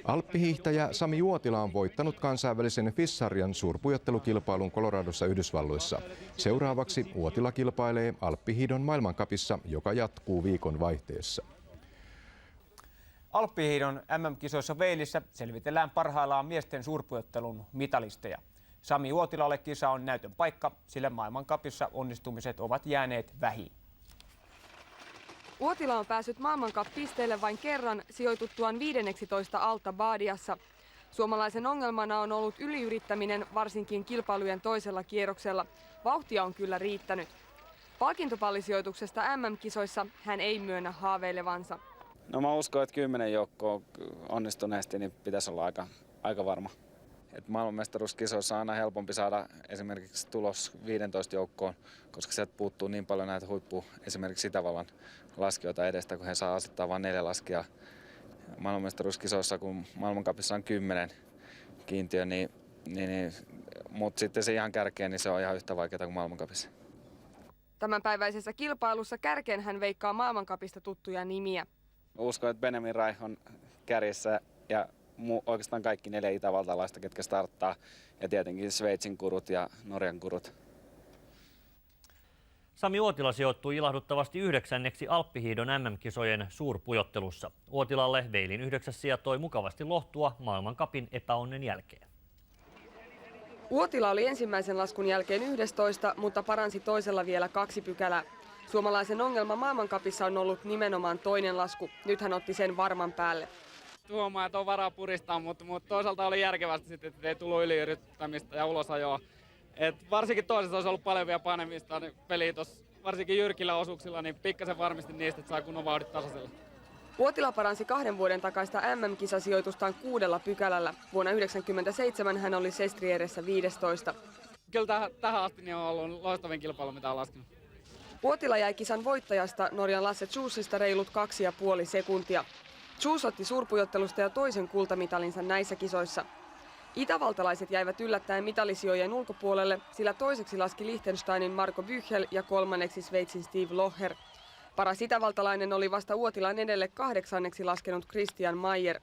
Alppihiihtäjä Sami Uotila on voittanut kansainvälisen FIS-sarjan suurpujottelukilpailun Coloradossa Yhdysvalloissa. Seuraavaksi Uotila kilpailee alppihiidon maailmancupissa, joka jatkuu viikon vaihteessa. Alppihiidon MM-kisoissa Walesissa selvitellään parhaillaan miesten suurpujottelun mitalisteja. Sami Uotilalle kisa on näytön paikka, sillä maailmancupissa onnistumiset ovat jääneet vähiin. Uotila on päässyt maailmancup-pisteille vain kerran sijoituttuaan 15 Alta Badiassa. Suomalaisen ongelmana on ollut yliyrittäminen, varsinkin kilpailujen toisella kierroksella. Vauhtia on kyllä riittänyt. Palkintopallisijoituksesta MM-kisoissa hän ei myönnä haaveilevansa. No mä uskon, että 10 joukkoa onnistuneesti niin pitäisi olla aika varma. Et maailmanmestaruuskisoissa on aina helpompi saada esimerkiksi tulos 15 joukkoon, koska sieltä puuttuu niin paljon näitä esimerkiksi Itävallan laskijoita edestä, kun he saa asettaa vain 4 laskijaa. Maailmanmestaruuskisoissa, kun maailmancupissa on 10 kiintiö, mutta sitten se ihan kärkeen, niin se on ihan yhtä vaikeaa kuin maailmancupissa. Tämänpäiväisessä kilpailussa kärkeen hän veikkaa maailmancupista tuttuja nimiä. Uskon, että Benjamin Raih on kärjessä ja oikeastaan kaikki 4 itävaltalaista, ketkä starttaa, ja tietenkin Sveitsin kurut ja Norjan kurut. Sami Uotila sijoittui ilahduttavasti 9. alppihiidon MM-kisojen suurpujottelussa. Uotilalle Weilin 9. sija toi mukavasti lohtua maailmancupin epäonnen jälkeen. Uotila oli ensimmäisen laskun jälkeen 11, mutta paransi toisella vielä 2 pykälää. Suomalaisen ongelma maailmancupissa on ollut nimenomaan toinen lasku. Nyt hän otti sen varman päälle. Huomaa, että on varaa puristaa, mutta toisaalta oli järkevästi sitten, että ei tullut yliyrittämistä ja ulosajoa. Varsinkin toisessa olisi ollut paljon vielä panemista peliä tuossa, varsinkin jyrkillä osuuksilla, niin pikkasen varmisti niistä, että saa kunnon vauhdit tasaisella. Uotila paransi 2 vuoden takaista MM-kisasijoitustaan 6 pykälällä. Vuonna 1997 hän oli Sestrieressä 15. Kyllä tähän asti niin on ollut loistavin kilpailu, mitä on laskenut. Uotila jäi kisan voittajasta Norjan Lasse Tjusista reilut 2,5 sekuntia. Tjus otti suurpujottelusta jo toisen kultamitalinsa näissä kisoissa. Itävaltalaiset jäivät yllättäen mitalisijojen ulkopuolelle, sillä toiseksi laski Liechtensteinin Marco Büchel ja kolmanneksi Sveitsin Steve Locher. Paras itävaltalainen oli vasta Uotilan edelle 8. laskenut Christian Mayer.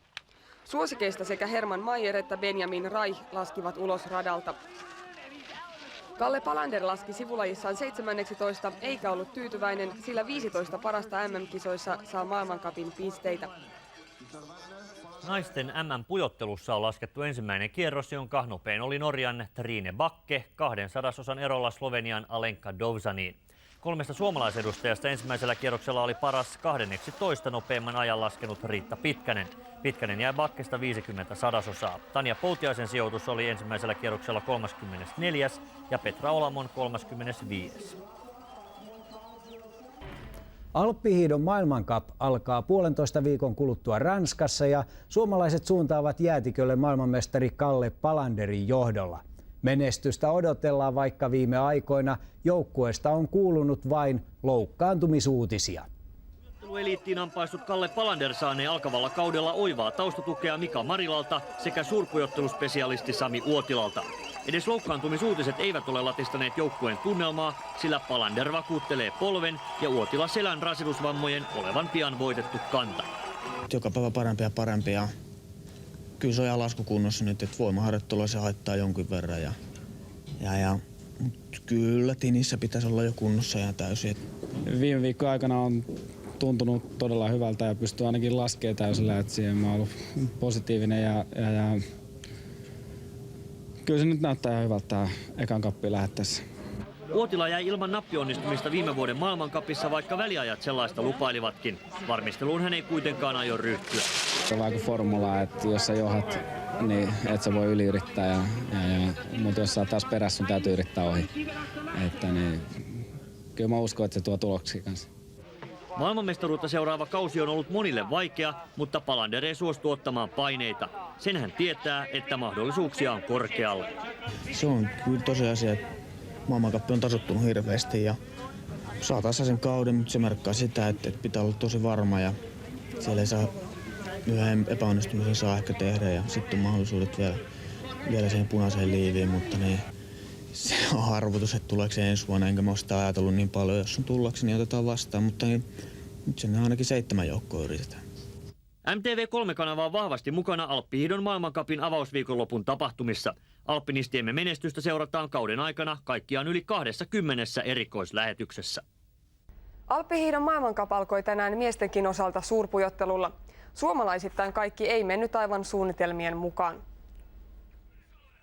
Suosikeista sekä Hermann Mayer että Benjamin Raih laskivat ulos radalta. Kalle Palander laski sivulajissaan 17, eikä ollut tyytyväinen, sillä 15 parasta MM-kisoissa saa maailmancupin pisteitä. Naisten MM-pujottelussa on laskettu ensimmäinen kierros, jonka nopein oli Norjan Trine Bakke 200 erolla Slovenian Alenka Dovzaniin. 3 suomalaisedustajasta ensimmäisellä kierroksella oli paras 12 nopeimman ajan laskenut Riitta Pitkänen. Pitkänen jäi Bakkesta 50 sadasosaa. Tanja Poutiaisen sijoitus oli ensimmäisellä kierroksella 34. ja Petra Olamon 35. Alppihiidon maailmancup alkaa 1,5 viikon kuluttua Ranskassa ja suomalaiset suuntaavat jäätikölle maailmanmestari Kalle Palanderin johdolla. Menestystä odotellaan, vaikka viime aikoina joukkueesta on kuulunut vain loukkaantumisuutisia. Eliittiin ampaissut Kalle Palander saanee alkavalla kaudella oivaa taustatukea Mika Marilalta sekä suurpujotteluspesialisti Sami Uotilalta. Edes loukkaantumisuutiset eivät ole latistaneet joukkueen tunnelmaa, sillä Palander vakuuttelee polven ja Uotila selän rasitusvammojen olevan pian voitettu kanta. Joka päivä parempia. Kyllä se on ihan laskukunnossa nyt, että voimaharjoittelua se haittaa jonkin verran. Mutta kyllä tinissä pitäisi olla jo kunnossa ja täysin. Viime viikon aikana on tuntunut todella hyvältä ja pystyy ainakin laskemaan täysillä, että siihen mä oon ollut positiivinen ja kyllä se nyt näyttää ihan hyvältä tämä ekan kappiin lähettäessä. Uotila jäi ilman nappionnistumista viime vuoden maailmancupissa, vaikka väliajat sellaista lupailivatkin. Varmisteluun hän ei kuitenkaan aio ryhtyä. Se on vähän kuin formula, että jos sä johat, niin et sä voi yliyrittää, mutta jos sä taas perässä, sun täytyy yrittää ohi. Kyllä mä uskon, että se tuo tuloksia kanssa. Maailmanmestaruutta seuraava kausi on ollut monille vaikea, mutta Palander ei suostu ottamaan paineita. Sen hän tietää, että mahdollisuuksia on korkealla. Se on kyllä tosiasia, että maailmankappi on tasottunut hirveästi ja saa tasaisen kauden, mutta se merkkaa sitä, että pitää olla tosi varma ja siellä ei saa yhden epäonnistumisen saa ehkä tehdä ja sitten on mahdollisuudet vielä siihen punaiseen liiviin, mutta niin, se on arvotus, että tuleeko se ensi vuonna, enkä mä ole sitä ajatellut niin paljon. Jos on tullaksi, niin otetaan vastaan, mutta niin, nyt sinne ainakin 7 joukkoa yritetään. MTV3-kanava on vahvasti mukana Alppihiidon maailmancupin avausviikonlopun tapahtumissa. Alpinistiemme menestystä seurataan kauden aikana kaikkiaan yli 20 erikoislähetyksessä. Alppihiidon maailmancap alkoi tänään miestenkin osalta suurpujottelulla. Suomalaisittain kaikki ei mennyt aivan suunnitelmien mukaan.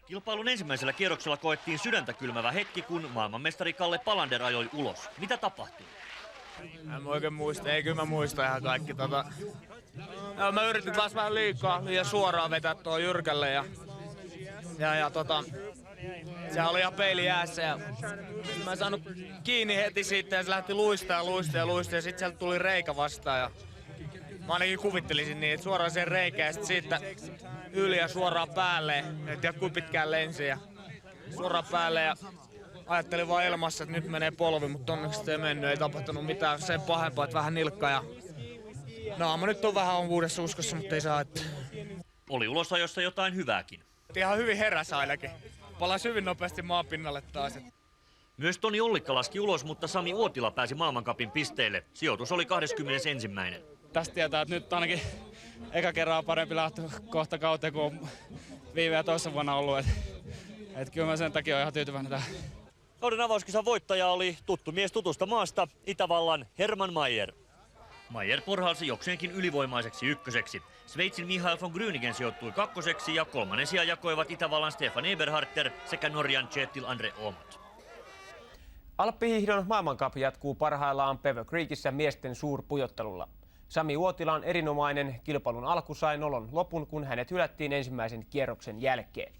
Kilpailun ensimmäisellä kierroksella koettiin sydäntä kylmävä hetki, kun maailmanmestari Kalle Palander ajoi ulos. Mitä tapahtui? En oikein muista, ei kyllä mä muista ihan kaikki. Mä yritin taas vähän liian suoraan vetää tuo jyrkälle ja sehän oli ihan peili jäässä ja mä en saanut kiinni heti siitä ja se lähti luistaa ja sitten sieltä tuli reikä vastaan ja mä ainakin kuvittelisin niin, että suoraan siihen reikään ja siitä yli ja suoraan päälle, en tiedä kuinka pitkään lensi ja suoraan päälle ja ajattelin vaan ilmassa, että nyt menee polvi, mutta onneksi ei mennyt, ei tapahtunut mitään sen pahempaa, että vähän nilkka ja naama nyt on vähän uudessa uskossa, mutta ei saa, että... Oli ulosajossa jotain hyvääkin. Ihan hyvin heräs ainakin. Palasi hyvin nopeasti maapinnalle taas. Myös Toni Ollikka laski ulos, mutta Sami Uotila pääsi maailmancupin pisteille. Sijoitus oli 21. Tästä tietää, että nyt ainakin eka kerran parempi lähtökohta kauteen kuin on viime ja toissa vuonna ollut. Et kyllä mä sen takia olen ihan tyytyväinen tähän. Kauden avauskisan voittaja oli tuttu mies tutusta maasta, Itävallan Hermann Maier. Maier porhalsi jokseenkin ylivoimaiseksi ykköseksi. Sveitsin Michael von Grüningen sijoittui kakkoseksi ja kolmannen sijaan jakoivat Itävallan Stefan Eberharter sekä Norjan Kjetil Andre Åmodt. Alppihiihdon maailmancap jatkuu parhaillaan Beaver Creekissä miesten suurpujottelulla. Sami Uotilan erinomainen kilpailun alku sai nolon lopun, kun hänet hylättiin ensimmäisen kierroksen jälkeen.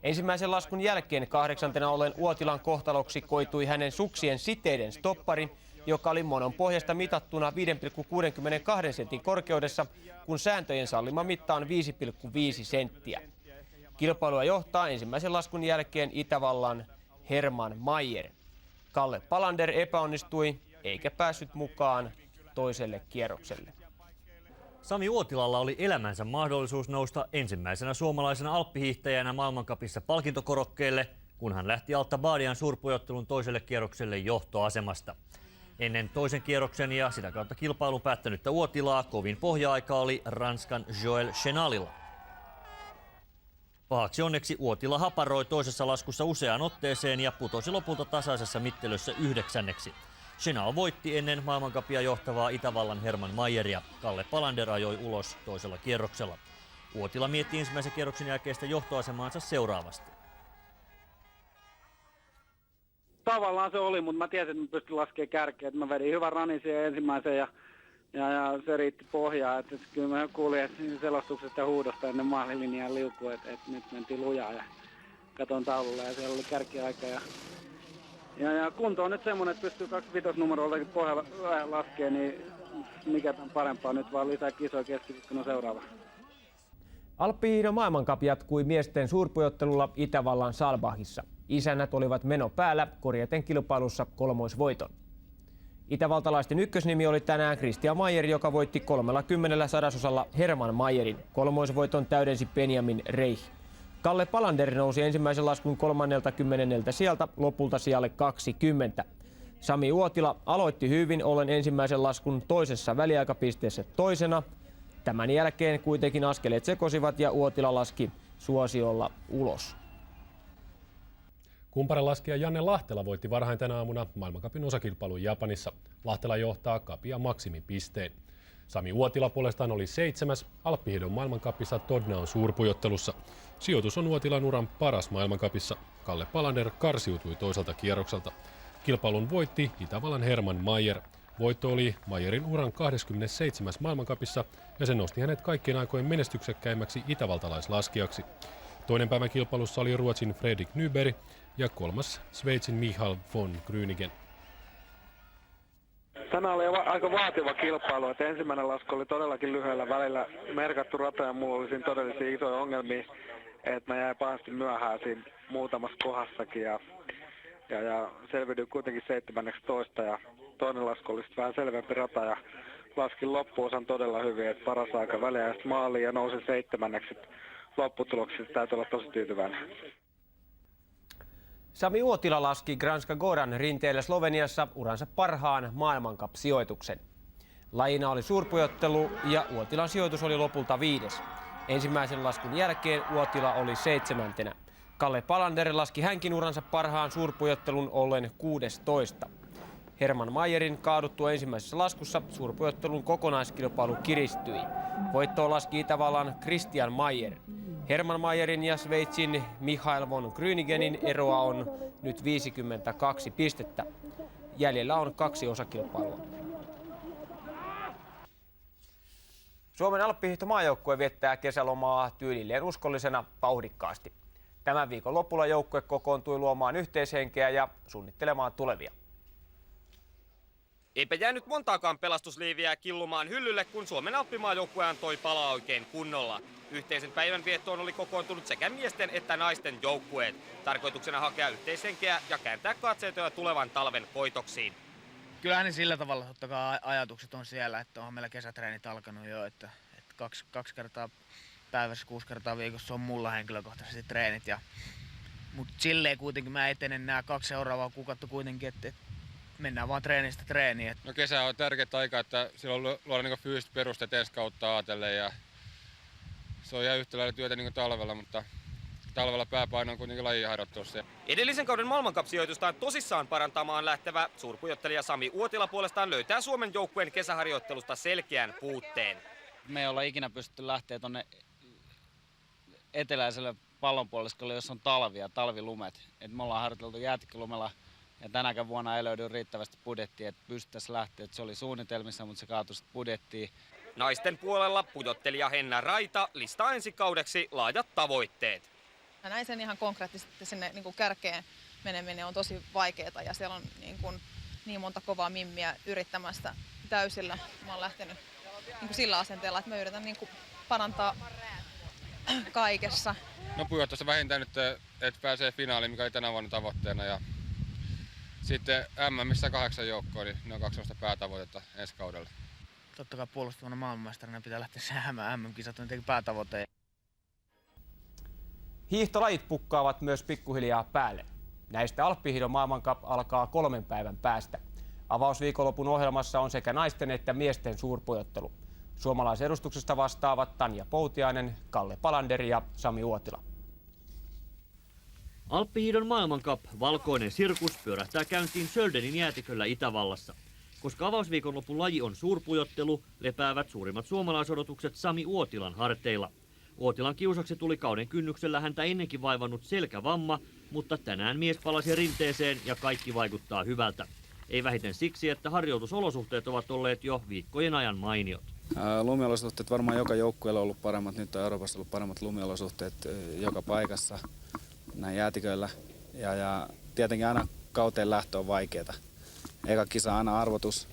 Ensimmäisen laskun jälkeen 8. ollen Uotilan kohtaloksi koitui hänen suksien siteiden stoppari, joka oli monon pohjasta mitattuna 5,62 sentin korkeudessa, kun sääntöjen sallima mitta on 5,5 senttiä. Kilpailua johtaa ensimmäisen laskun jälkeen Itävallan Hermann Maier. Kalle Palander epäonnistui eikä päässyt mukaan toiselle kierrokselle. Sami Uotilalla oli elämänsä mahdollisuus nousta ensimmäisenä suomalaisena alppihiihtäjänä maailmancupissa palkintokorokkeelle, kun hän lähti Alta Badian suurpujottelun toiselle kierrokselle johtoasemasta. Ennen toisen kierroksen ja sitä kautta kilpailun päättänyttä Uotilaa kovin pohja-aika oli Ranskan Joël Chenalilla. Pahaksi onneksi Uotila haparoi toisessa laskussa useaan otteeseen ja putosi lopulta tasaisessa mittelössä 9. Chenal voitti ennen maailmancupia johtavaa Itävallan Hermann Maieria. Kalle Palander ajoi ulos toisella kierroksella. Uotila mietti ensimmäisen kierroksen jälkeistä johtoasemaansa seuraavasti. Tavallaan se oli, mutta mä tiesin, että mä pystyn laskemaan kärkeä. Mä vedin hyvän ranin siihen ensimmäisen ja se riitti pohjaa. Et kyllä mä kuulin että selostuksesta ja huudosta ennen maalilinjaa liukui, että nyt mentiin lujaa ja katon taululle ja siellä oli kärkiaika. Ja kunto on nyt semmoinen, että pystyy 25 numerollakin pohjalla laskemaan, niin mikä on parempaa nyt vaan lisää kisoja keskiviikkona seuraava. Alppihiidon maailmancap jatkui miesten suurpujottelulla Itävallan Saalbachissa. Isännät olivat meno päällä korjaten kilpailussa kolmoisvoiton. Itävaltalaisten ykkösnimi oli tänään Christian Maier, joka voitti 30 Hermann Maierin. Kolmoisvoiton täydensi Benjamin Reich. Kalle Palander nousi ensimmäisen laskun 30. sieltä lopulta sijalle 20. Sami Uotila aloitti hyvin ollen ensimmäisen laskun toisessa väliaikapisteessä toisena. Tämän jälkeen kuitenkin askeleet sekosivat ja Uotila laski suosiolla ulos. Kumparan laskija Janne Lahtela voitti varhain tänä aamuna maailmancupin osakilpailun Japanissa. Lahtela johtaa kapia maksimipisteen. Sami Uotila puolestaan oli 7. Alppihiidon maailmancupissa Todnaon suurpujottelussa. Sijoitus on Uotilan uran paras maailmancupissa. Kalle Palander karsiutui toiselta kierrokselta. Kilpailun voitti Itävallan Hermann Maier. Voitto oli Maierin uran 27. maailmancupissa ja se nosti hänet kaikkien aikojen menestyksekkäimmäksi itävaltalaislaskijaksi. Toinen päivän kilpailussa oli Ruotsin Fredrik Nyberg ja kolmas Sveitsin Michael von Grüningen. Tänään oli aika vaativa kilpailu, että ensimmäinen lasku oli todellakin lyhyellä välillä merkattu rata ja mulla oli siinä todellisia isoja ongelmia, että mä jäin pahasti myöhään siinä muutamassa kohdassakin ja selviydyin kuitenkin 17 ja toinen lasku oli vähän selvempi rata ja laskin loppuosan todella hyvin, että paras aika väliä maaliin ja nousin 7. Lopputuloksista täytyy olla tosi tyytyväinen. Sami Uotila laski Granska Goran rinteellä Sloveniassa uransa parhaan maailmancap-sijoituksen. Lajina oli suurpujottelu ja Uotilan sijoitus oli lopulta 5. Ensimmäisen laskun jälkeen Uotila oli 7. Kalle Palander laski hänkin uransa parhaan suurpujottelun ollen 16. Herman Mayerin kaaduttua ensimmäisessä laskussa suurpujottelun kokonaiskilpailu kiristyi. Voittoon laski Itävallan Christian Mayer. Herman Mayerin ja Sveitsin Michael von Grünigenin eroa on nyt 52 pistettä. Jäljellä on 2 osakilpailua. Suomen alppihiihtomaajoukkue viettää kesälomaa tyylilleen uskollisena vauhdikkaasti. Tämän viikon lopulla joukkue kokoontui luomaan yhteishenkeä ja suunnittelemaan tulevia. Eipä jäänyt montaakaan pelastusliiviä killumaan hyllylle, kun Suomen alppimaajoukkue antoi palaa oikein kunnolla. Yhteisen päivän viettoon oli kokoontunut sekä miesten että naisten joukkueet. Tarkoituksena hakea yhteishenkeä ja kääntää katseita tulevan talven koitoksiin. Kyllähän ne sillä tavalla totta kai ajatukset on siellä, että onhan meillä kesätreenit alkanut jo, että kaksi kertaa päivässä, 6 kertaa viikossa on mulla henkilökohtaisesti treenit. Mutta silleen kuitenkin mä etenen nämä 2 seuraavaa kuukautta kuitenkin, että mennään vaan treenistä treeniin. No kesä on tärkeä aika, että silloin luodaan niin fyysiset perusteet ensi kautta ajatellen ja se on ihan yhtä lailla työtä niin kuin talvella, mutta talvella pääpaino on kuitenkin lajiharjoittelussa. Edellisen kauden maailmancupsijoitustaan tosissaan parantamaan lähtevä suurpujottelija Sami Uotila puolestaan löytää Suomen joukkueen kesäharjoittelusta selkeän puutteen. Me ei olla ikinä pystytty lähteä tuonne eteläiselle pallonpuoliskolle, jos on talvilumet. Et me ollaan harjoiteltu jäätikkölumella ja tänäkään vuonna ei löydy riittävästi budjettia, että pystyttäisiin lähteä. Se oli suunnitelmissa, mutta se kaatui sitten budjettiin. Naisten puolella pujottelija Henna Raita listaa ensi kaudeksi laajat tavoitteet. Mä näin sen ihan konkreettisesti, sinne niin kuin kärkeen meneminen on tosi vaikeaa ja siellä on niin monta kovaa mimmiä yrittämästä täysillä. Mä oon lähtenyt niin kuin sillä asenteella, että mä yritän niin kuin parantaa kaikessa. No pujottelussa vähintään nyt, että pääsee finaaliin, mikä oli tänä vuonna tavoitteena. Ja sitten missä 8 joukkoa, niin ne on 2 päätavoitetta ensi kaudella. Totta kai puolustavana maailmanmestarina pitää lähteä se MM-kisat on jotenkin päätavoite. Hiihtolajit pukkaavat myös pikkuhiljaa päälle. Näistä alppihiidon maailmancup alkaa 3 päivän päästä. Avausviikonlopun ohjelmassa on sekä naisten että miesten suurpujottelu. Suomalaisedustuksesta vastaavat Tanja Poutiainen, Kalle Palander ja Sami Uotila. Alppihiidon maailmancup, valkoinen sirkus, pyörähtää käyntiin Söldenin jäätiköllä Itävallassa. Koska avausviikonlopun laji on suurpujottelu, lepäävät suurimmat suomalaisodotukset Sami Uotilan harteilla. Uotilan kiusaksi tuli kauden kynnyksellä häntä ennenkin vaivannut selkävamma, mutta tänään mies palasi rinteeseen ja kaikki vaikuttaa hyvältä. Ei vähiten siksi, että harjoitusolosuhteet ovat olleet jo viikkojen ajan mainiot. Lumiolosuhteet varmaan joka joukkueella on ollut paremmat. Nyt on Euroopassa ollut paremmat lumiolosuhteet joka paikassa näin jäätiköillä. Ja tietenkin aina kauteen lähtö on vaikeaa. Eka kisa aina arvotus,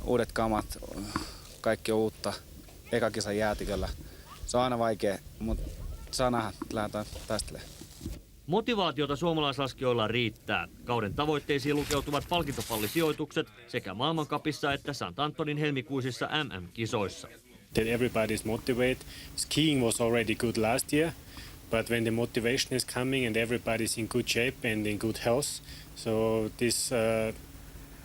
uudet kamat, kaikki on uutta. Eka kisa jäätiköllä. Se on aina vaikea, mutta saa nähdä, lähdetään taistelemaan. Motivaatiota suomalaislaskijoilla riittää. Kauden tavoitteisiin lukeutuvat palkintopallisijoitukset sekä maailmancupissa että St. Antonin helmikuisissa MM-kisoissa. That everybody is motivated. Skiing was already good last year, but when the motivation is coming and everybody is in good shape and in good health, so this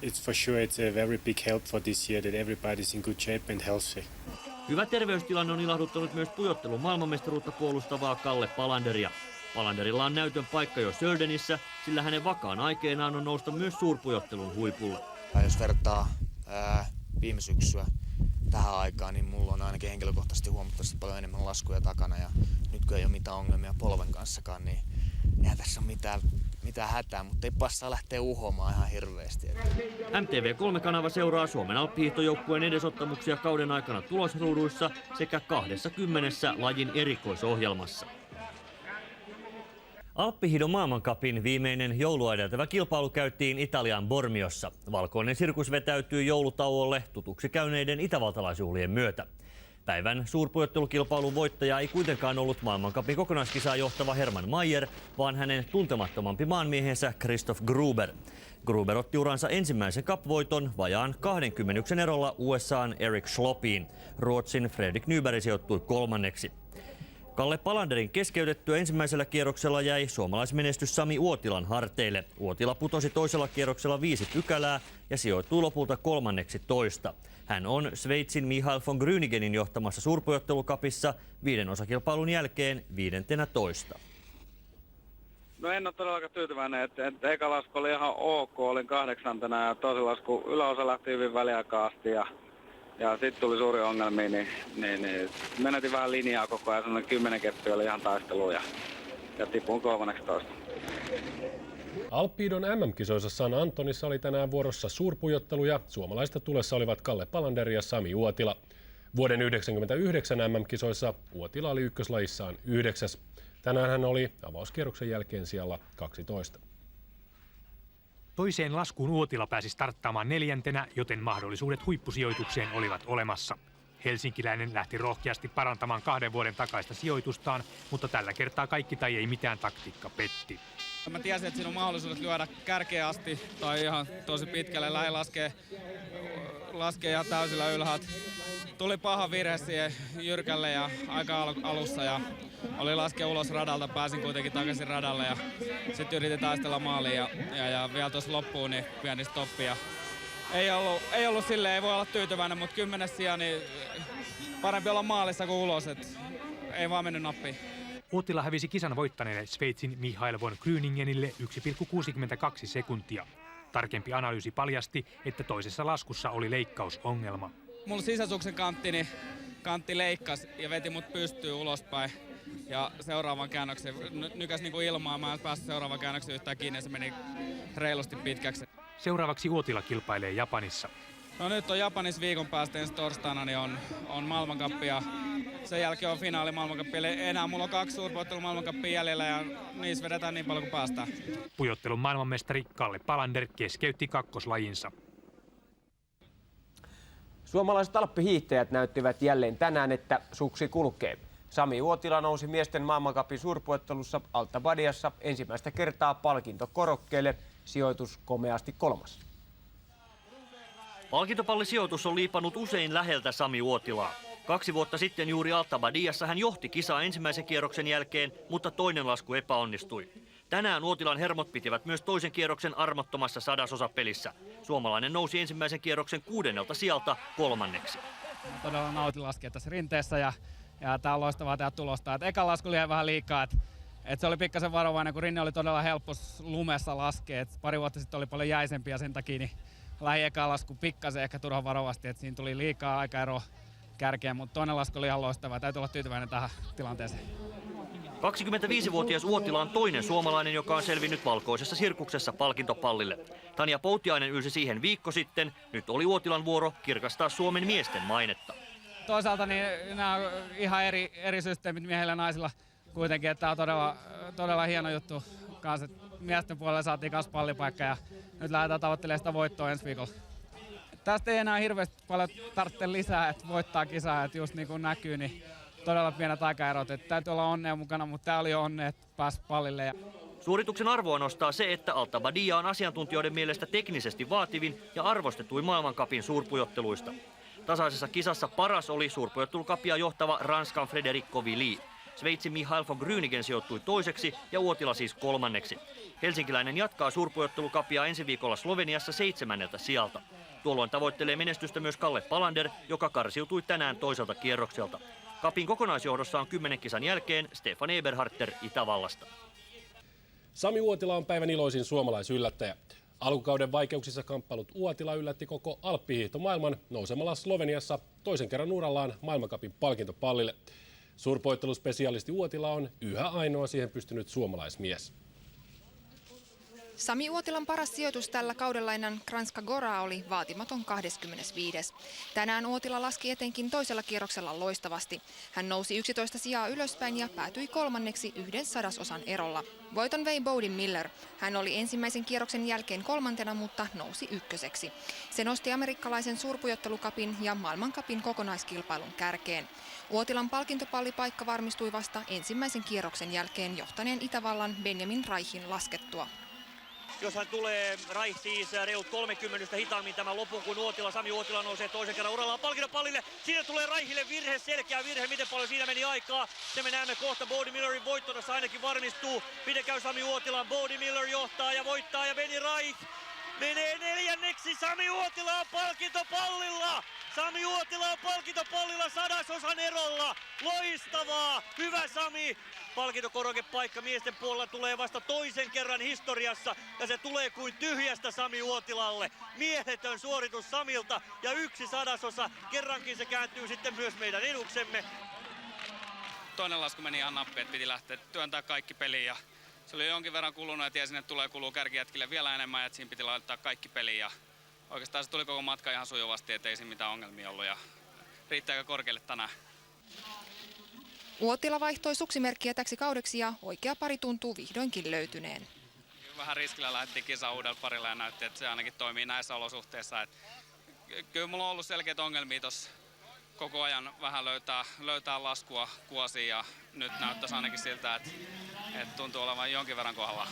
it's for sure it's a very big help for this year that everybody is in good shape and healthy. Hyvä terveystilanne on ilahduttanut myös pujottelun maailmanmestaruutta puolustavaa Kalle Palanderia. Palanderilla on näytön paikka jo Söldenissä, sillä hänen vakaan aikeenaan on nousta myös suurpujottelun huipulle. Jos vertaa viime syksyä tähän aikaan, niin mulla on ainakin henkilökohtaisesti huomattavasti paljon enemmän laskuja takana. Ja nyt kun ei ole mitään ongelmia polven kanssakaan, niin eihän tässä ole mitään hätää, mutta ei passaa lähteä uhomaan ihan hirveästi. MTV3-kanava seuraa Suomen alppihiihtojoukkueen edesottamuksia kauden aikana tulosruuduissa sekä 20 lajin erikoisohjelmassa. Alppihiidon maailmancupin viimeinen joulua edeltävä kilpailu käytiin Italian Bormiossa. Valkoinen sirkus vetäytyy joulutauolle tutuksi käyneiden itävaltalaisjuhlien myötä. Päivän suurpujottelukilpailun voittaja ei kuitenkaan ollut maailmancupin kokonaiskisaa johtava Herman Mayer, vaan hänen tuntemattomampi maanmiehensä Christoph Gruber. Gruber otti uransa ensimmäisen cup-voiton vajaan 21 erolla USA:n Erik Schloppiin. Ruotsin Fredrik Nyberg sijoittui 3. Kalle Palanderin keskeytettyä ensimmäisellä kierroksella jäi suomalaismenestys Sami Uotilan harteille. Uotila putosi toisella kierroksella 5 pykälää ja sijoittui lopulta 13. Hän on Sveitsin Michael von Grüningenin johtamassa suurpujottelukapissa 5 osakilpailun jälkeen 15. No en ole todellakaan tyytyväinen, että eka lasku oli ihan ok, olin 8. ja toisen lasku yläosa lähti hyvin väliaikaa asti ja sitten tuli suuri ongelmia, niin menetin vähän linjaa koko ajan, sellainen 10 keppiä oli ihan taistelu ja tipuin 13. Alppihiidon MM-kisoissa San Antonissa oli tänään vuorossa suurpujottelu ja suomalaista tulessa olivat Kalle Palander ja Sami Uotila. Vuoden 1999 MM-kisoissa Uotila oli ykköslajissaan 9. Tänään hän oli avauskierroksen jälkeen sijalla 12. Toiseen laskuun Uotila pääsi starttaamaan 4., joten mahdollisuudet huippusijoitukseen olivat olemassa. Helsinkiläinen lähti rohkeasti parantamaan 2 vuoden takaista sijoitustaan, mutta tällä kertaa kaikki tai ei mitään taktiikka petti. Mä tiesin, että siinä on mahdollisuudet lyödä kärkeen asti tai ihan tosi pitkälle. Lähdin laskee ihan täysillä ylhäältä. Tuli paha virhe siihen jyrkälle ja aika alussa ja oli laskea ulos radalta. Pääsin kuitenkin takaisin radalle ja sitten yritin taistella maaliin ja vielä tuossa loppuun niin pieni stoppi. Ja ei ollut silleen, ei voi olla tyytyväinen, mutta 10. sija niin parempi olla maalissa kuin ulos, et ei vaan mennyt nappiin. Uotila hävisi kisan voittaneelle Sveitsin Michael von Grüningenille 1,62 sekuntia. Tarkempi analyysi paljasti, että toisessa laskussa oli leikkausongelma. Mulla sisäsuksen kantti leikkasi ja veti mut pystyyn ulospäin. Ja seuraavan käännöksen nykäs niinku ilmaa, mä en päässyt seuraavan käännöksen yhtään kiinni ja se meni reilusti pitkäksi. Seuraavaksi Uotila kilpailee Japanissa. No nyt on Japanissa viikon päästä ensi torstaina, niin on maailmankappi ja sen jälkeen on finaali maailmankappi. Eli enää mulla on 2 suurpujottelun maailmankappia jäljellä ja niissä vedetään niin paljon kuin päästään. Pujottelun maailmanmestari Kalle Palander keskeytti kakkoslajinsa. Suomalaiset alppihiihtäjät näyttivät jälleen tänään, että suksi kulkee. Sami Uotila nousi miesten maailmancupin suurpujottelussa Alta Badiassa ensimmäistä kertaa palkintokorokkeelle, sijoitus komeasti 3. Palkintopallisijoitus on liipannut usein läheltä Sami Uotilaa. 2 vuotta sitten juuri Alta Badiassa hän johti kisaa ensimmäisen kierroksen jälkeen, mutta toinen lasku epäonnistui. Tänään Uotilan hermot pitivät myös toisen kierroksen armottomassa sadasosapelissä. Suomalainen nousi ensimmäisen kierroksen 6. sijalta 3. Todella nautin laskea tässä rinteessä ja tää on loistavaa tehdä tulosta. Eka lasku oli vähän liikaa, et se oli pikkasen varovainen, kun rinne oli todella helppo lumessa laskea. Pari vuotta sitten oli paljon jäisempiä sen takia, niin lähi eka lasku pikkasen ehkä turhan varovasti, että siinä tuli liikaa aikaeroa kärkeen, mutta toinen lasku oli ihan loistava. Täytyy olla tyytyväinen tähän tilanteeseen. 25-vuotias Uotila on toinen suomalainen, joka on selvinnyt valkoisessa sirkuksessa palkintopallille. Tanja Poutiainen ylsi siihen viikko sitten. Nyt oli Uotilan vuoro kirkastaa Suomen miesten mainetta. Toisaalta niin nämä on ihan eri systeemit miehillä ja naisilla kuitenkin, että tämä on todella hieno juttu kanssa. Miesten puolella saatiin kanssa pallipaikka ja nyt lähdetään tavoittelemaan sitä voittoa ensi viikolla. Tästä ei enää hirveästi paljon tarvitse lisää, että voittaa kisaa, että just niin kuin näkyy, niin todella pienet aikaerot. Että täytyy olla onnea mukana, mutta tämä oli onne, että pääsi pallille. Suorituksen arvoa nostaa se, että Alta Badia on asiantuntijoiden mielestä teknisesti vaativin ja arvostetuin maailmancupin suurpujotteluista. Tasaisessa kisassa paras oli suurpujottelukapia johtava Ranskan Frédéric Villy. Sveitsin Michael von Grüningen sijoittui 2. ja Uotila siis 3. Helsinkiläinen jatkaa suurpujottelukapia ensi viikolla Sloveniassa 7. sijalta. Tuolloin tavoittelee menestystä myös Kalle Palander, joka karsiutui tänään toiselta kierrokselta. Kapin kokonaisjohdossa on 10 kisan jälkeen Stefan Eberharter Itävallasta. Sami Uotila on päivän iloisin suomalaisyllättäjä. Alkukauden vaikeuksissa kamppailut Uotila yllätti koko alppihiihtomaailman nousemalla Sloveniassa toisen kerran urallaan maailmancupin palkintopallille. Suurpujotteluspesialisti Uotila on yhä ainoa siihen pystynyt suomalaismies. Sami Uotilan paras sijoitus tällä kaudella ennen Kranjska Goraa oli vaatimaton 25. Tänään Uotila laski etenkin toisella kierroksella loistavasti. Hän nousi 11 sijaa ylöspäin ja päätyi 3. 1/100 erolla. Voiton vei Bowden Miller. Hän oli ensimmäisen kierroksen jälkeen 3. mutta nousi 1. Se nosti amerikkalaisen suurpujottelukapin ja maailmancupin kokonaiskilpailun kärkeen. Uotilan palkintopallipaikka varmistui vasta ensimmäisen kierroksen jälkeen johtaneen Itävallan Benjamin Raichin laskettua. jos hän tulee. Raih siis reilut 30 hitaammin tämän lopun kuin Uotila. Sami Uotila nousee toisen kerran urallaan palkinnon pallille. Siinä tulee Raihille virhe, selkeä virhe. Miten paljon siinä meni aikaa? Se me näemme kohta. Bodie Millerin voitto tässä ainakin varmistuu. Miten käy Sami Uotilan? Bodie Miller johtaa ja voittaa ja Benny Raih menee neljänneksi. Sami Uotila on palkintopallilla. Sami Uotila on palkintopallilla 100-osan erolla. Loistavaa! Hyvä Sami! Palkintokorokepaikka miesten puolella tulee vasta toisen kerran historiassa ja se tulee kuin tyhjästä Sami Uotilalle. Mieletön suoritus Samilta ja 1/100. Kerrankin se kääntyy sitten myös meidän eduksemme. Toinen lasku meni ihan nappi, että piti lähteä työntää kaikki peliin ja se oli jonkin verran kulunut ja tiesin, että tulee kuluu kärkijätkille vielä enemmän ja että siinä piti laittaa kaikki peliin ja oikeastaan se tuli koko matka ihan sujuvasti, ettei siinä mitään ongelmia ollut ja riittääkö korkealle tänään. Uotila vaihtoi suksimerkkiä täksi kaudeksi ja oikea pari tuntuu vihdoinkin löytyneen. Vähän riskillä lähdettiin kisaan uudella parilla ja näytti, että se ainakin toimii näissä olosuhteissa. Kyllä mulla on ollut selkeitä ongelmia tuossa koko ajan vähän löytää laskua kuosiin ja nyt näyttäisi ainakin siltä, että tuntuu olevan jonkin verran kohdalla.